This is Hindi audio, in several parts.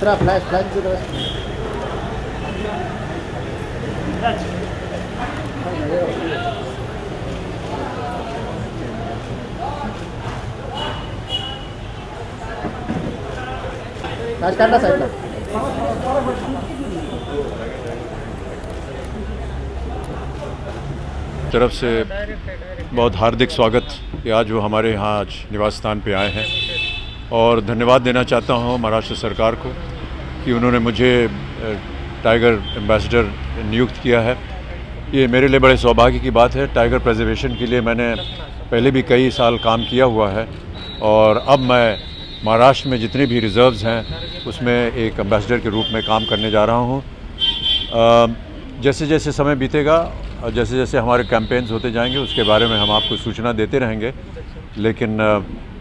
मित्रा फ्लॅश फ्लॅश फ्लॅश काढला साईडला. तरफ से बहुत हार्दिक स्वागत कि आज वो हमारे यहाँ आज निवास स्थान पे आए हैं और धन्यवाद देना चाहता हूँ महाराष्ट्र सरकार को कि उन्होंने मुझे टाइगर एम्बेसडर नियुक्त किया है। ये मेरे लिए बड़े सौभाग्य की बात है। टाइगर प्रिजर्वेशन के लिए मैंने पहले भी कई साल काम किया हुआ है और अब मैं महाराष्ट्र में जितने भी रिज़र्व्स हैं उसमें एक एम्बेसडर के रूप में काम करने जा रहा हूँ। जैसे जैसे समय बीतेगा और जैसे जैसे हमारे कैंपेन्स होते जाएंगे उसके बारे में हम आपको सूचना देते रहेंगे, लेकिन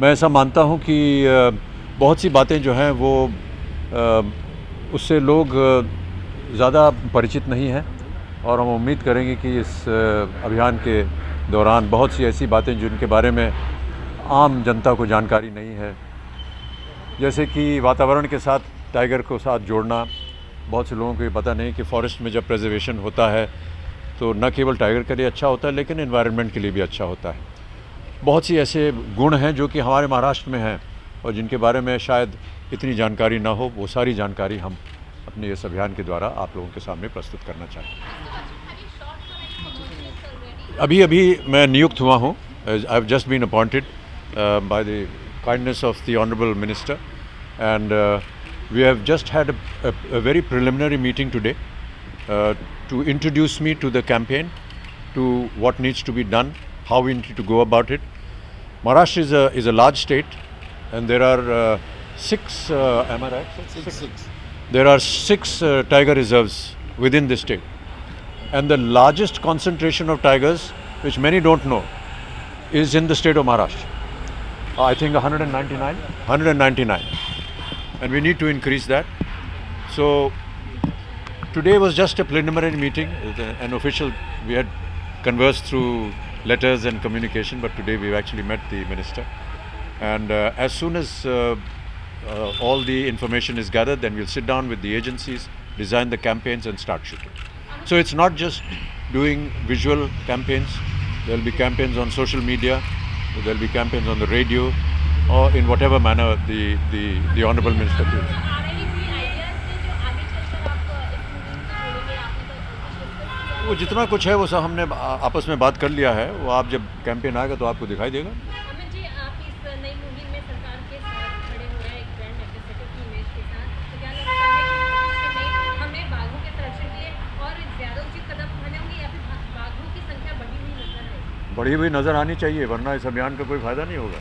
मैं ऐसा मानता हूं कि बहुत सी बातें जो हैं वो उससे लोग ज़्यादा परिचित नहीं हैं और हम उम्मीद करेंगे कि इस अभियान के दौरान बहुत सी ऐसी बातें जिनके बारे में आम जनता को जानकारी नहीं है, जैसे कि वातावरण के साथ टाइगर को साथ जोड़ना। बहुत से लोगों को ये पता नहीं कि फॉरेस्ट में जब प्रिजर्वेशन होता है तो न केवल टाइगर के लिए अच्छा होता है लेकिन एनवायरनमेंट के लिए भी अच्छा होता है। बहुत सी ऐसे गुण हैं जो कि हमारे महाराष्ट्र में हैं और जिनके बारे में शायद इतनी जानकारी ना हो, वो सारी जानकारी हम अपने इस अभियान के द्वारा आप लोगों के सामने प्रस्तुत करना चाहें। अभी मैं नियुक्त हुआ हूँ। I have just been appointed by the kindness of the honourable minister and we have just had a very preliminary meeting today to introduce me to the campaign, to what needs to be done, how we need to go about it. Maharashtra is a large state and there are six, am I right? Six. There are six tiger reserves within the state. And the largest concentration of tigers, which many don't know, is in the state of Maharashtra. I think 199. And we need to increase that. So today was just a preliminary meeting, an official. We had conversed through letters and communication, but today we've actually met the minister. And as soon as all the information is gathered, then we'll sit down with the agencies, design the campaigns and start shooting. So it's not just doing visual campaigns. There'll be campaigns on social media, there'll be campaigns on the radio, or in whatever manner the Honorable Minister feels. वो जितना कुछ है वो सब हमने आपस में बात कर लिया है। वो आप जब कैंपेन आएगा तो आपको दिखाई देगा। अमित जी, आप इस नई मुहिम में सरकार के साथ खड़े हो रहे हैं एक ब्रांड एम्बेसडर की इमेज के साथ, तो क्या लगता है कि हमें बाघों के संरक्षण के लिए और ज़्यादा उचित कदम उठाने होंगे या फिर बाघों की संख्या बढ़ी हुई नजर आएगी? बढ़ी हुई नज़र आनी चाहिए, वरना इस अभियान का कोई फ़ायदा नहीं होगा।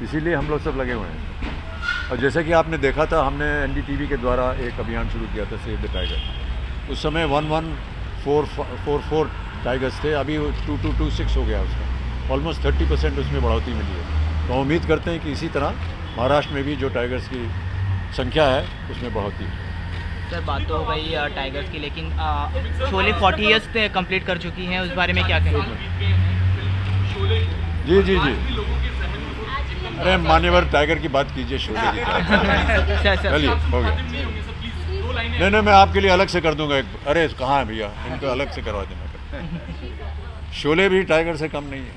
इसीलिए हम लोग सब लगे हुए हैं। और जैसे कि आपने देखा था, हमने NDTV के द्वारा एक अभियान शुरू किया था, सेव द टाइगर। उस समय 1144 टाइगर्स थे, अभी 2226 हो गया उसका। ऑलमोस्ट 30% उसमें बढ़ोतरी मिली है। तो हम उम्मीद करते हैं कि इसी तरह महाराष्ट्र में भी जो टाइगर्स की संख्या है उसमें बढ़ोतरी है। सर, बात तो हो गई टाइगर्स की, लेकिन शोले 40 ईयर्स कंप्लीट कर चुकी हैं, उस बारे में क्या कहेंगे? जी। अरे मान्यवर टाइगर की बात कीजिए, शोले की चलिए हो गया। नहीं, मैं आपके लिए अलग से कर दूंगा एक। अरे कहाँ है भैया, इनको अलग से करवा देना। शोले भी टाइगर से कम नहीं है।